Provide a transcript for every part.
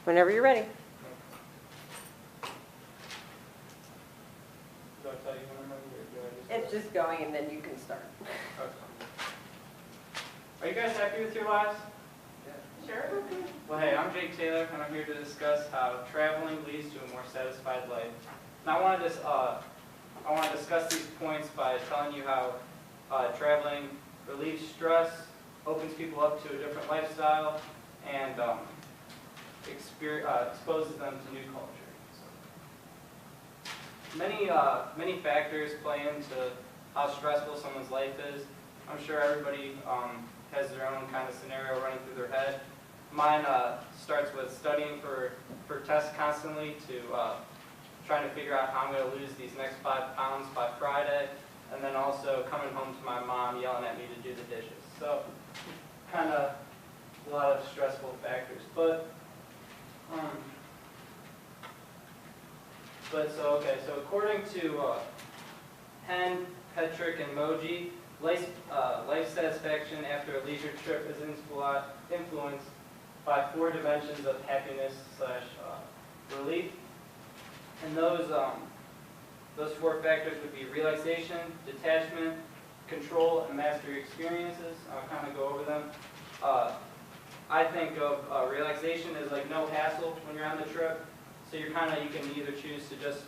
Whenever you're ready. Do I tell you when I'm ready, or do I just... It's just going and then you can start. Okay. Are you guys happy with your lives? Sure. Well, hey, I'm Jake Taylor, and I'm here to discuss how traveling leads to a more satisfied life. And I want to discuss these points by telling you how traveling relieves stress, opens people up to a different lifestyle, and exposes them to new culture. So, many factors play into how stressful someone's life is. I'm sure everybody has their own kind of scenario running through their head. Mine starts with studying for tests constantly to trying to figure out how I'm going to lose these next 5 pounds by Friday, and then also coming home to my mom yelling at me to do the dishes. So kind of a lot of stressful factors. So according to Penn, Petrick, and Moji, life satisfaction after a leisure trip is influenced by 4 dimensions of happiness / relief. And those 4 factors would be relaxation, detachment, control, and mastery experiences. I'll kind of go over them. I think of relaxation as like no hassle when you're on the trip. So you can either choose to just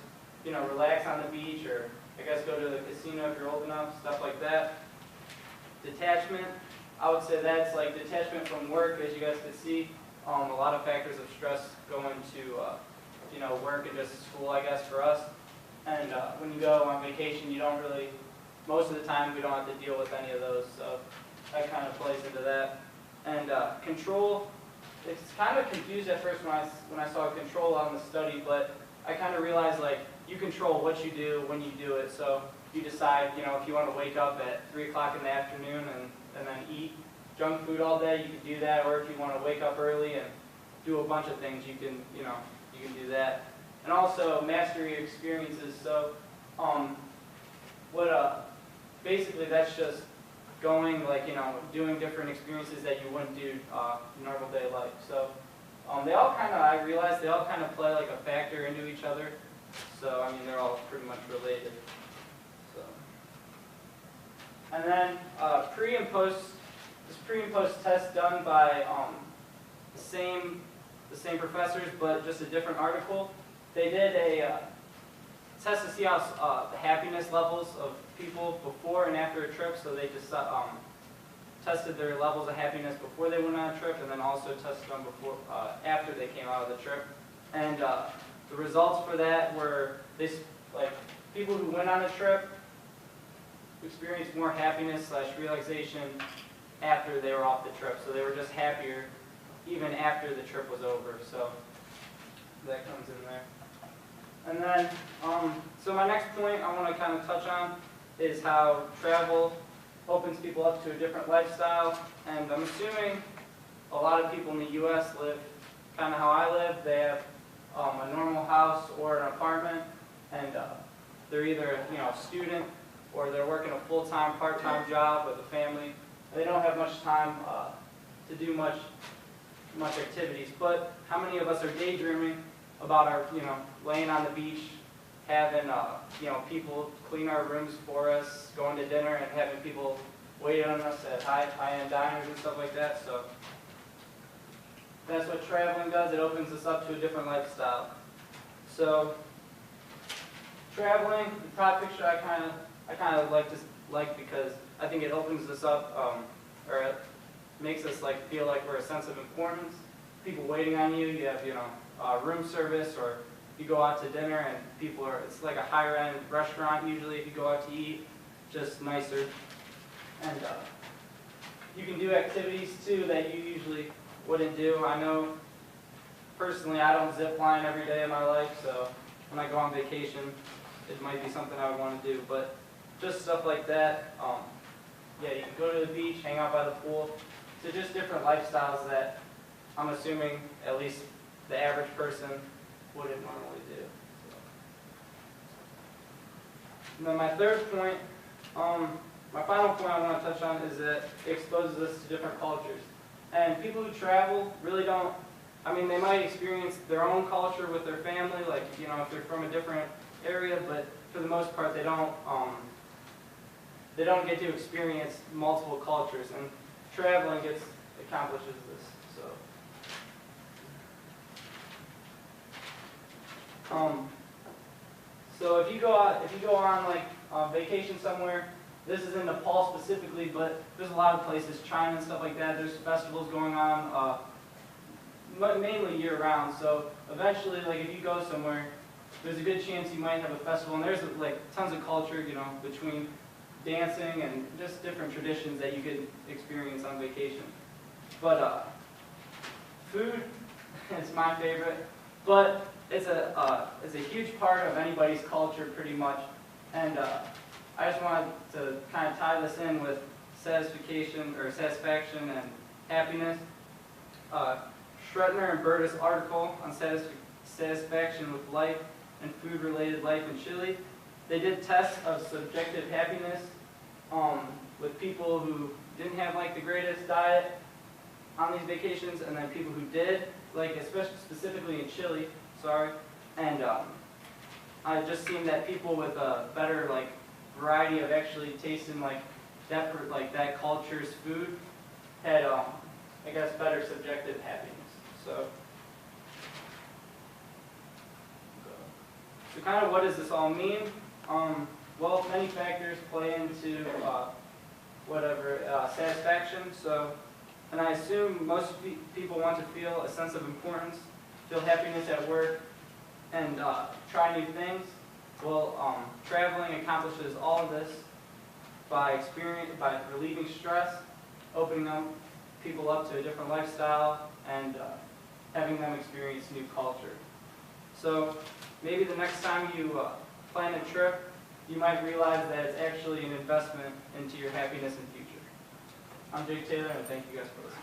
relax on the beach, or I guess go to the casino if you're old enough, stuff like that. Detachment, I would say that's like detachment from work, as you guys can see. A lot of factors of stress go into work and just school, I guess, for us. And when you go on vacation, you don't really, most of the time, we don't have to deal with any of those. So that kind of plays into that. And control, it's kind of confused at first when I saw control on the study, but I kind of realized like you control what you do when you do it. So you decide, if you want to wake up at 3 o'clock in the afternoon and then eat junk food all day, you can do that. Or if you want to wake up early and do a bunch of things, you can do that. And also mastery experiences. So basically that's just going doing different experiences that you wouldn't do normal day life. So I realized they all kind of play like a factor into each other. So I mean they're all pretty much related. So, and then pre and post test done by the same professors, but just a different article. They did a test to see how the happiness levels of people before and after a trip. So they just tested their levels of happiness before they went on a trip, and then also tested them after they came out of the trip. And the results for that were people who went on a trip experienced more happiness / relaxation after they were off the trip. So they were just happier even after the trip was over. So that comes in there. And then, so my next point I want to kind of touch on is how travel opens people up to a different lifestyle. And I'm assuming a lot of people in the U.S. live kind of how I live. They have a normal house or an apartment, and they're either a student or they're working a full-time, part-time job with a family. They don't have much time to do much activities. But how many of us are daydreaming about our, laying on the beach, having, people clean our rooms for us, going to dinner and having people wait on us at high-end diners and stuff like that. So that's what traveling does. It opens us up to a different lifestyle. So traveling, the top picture I kind of like because I think it opens us up, or it makes us feel like we're a sense of importance. People waiting on you. You have room service, or you go out to dinner and it's like a higher end restaurant usually if you go out to eat, just nicer. And you can do activities too that you usually wouldn't do. I know personally I don't zip line every day of my life, so when I go on vacation it might be something I would want to do, but just stuff like that. Yeah, you can go to the beach, hang out by the pool. So just different lifestyles that I'm assuming at least the average person wouldn't normally do. And then my third point, my final point I want to touch on is that it exposes us to different cultures. And people who travel really don't I mean, they might experience their own culture with their family, like, you know, if they're from a different area, but for the most part, they don't get to experience multiple cultures, and traveling accomplishes this. So if you go on like vacation somewhere, this is in Nepal specifically, but there's a lot of places, China and stuff like that. There's festivals going on mainly year-round. So eventually, like if you go somewhere, there's a good chance you might have a festival, and there's like tons of culture, you know, between dancing and just different traditions that you could experience on vacation. But food is my favorite, but it's a huge part of anybody's culture pretty much, and I just wanted to kind of tie this in with satisfaction and happiness. Schrettner and Berta's article on satisfaction with life and food-related life in Chile, they did tests of subjective happiness with people who didn't have like the greatest diet on these vacations, and then people who did, like especially specifically in Chile, and I've just seen that people with a better like variety of actually tasting like that culture's food had I guess better subjective happiness. So kind of what does this all mean? Well, many factors play into satisfaction. So, and I assume most people want to feel a sense of importance, feel happiness at work, and try new things. Well, traveling accomplishes all of this by relieving stress, opening people up to a different lifestyle, and having them experience new culture. So maybe the next time you plan a trip, you might realize that it's actually an investment into your happiness and future. I'm Jake Taylor, and thank you guys for listening.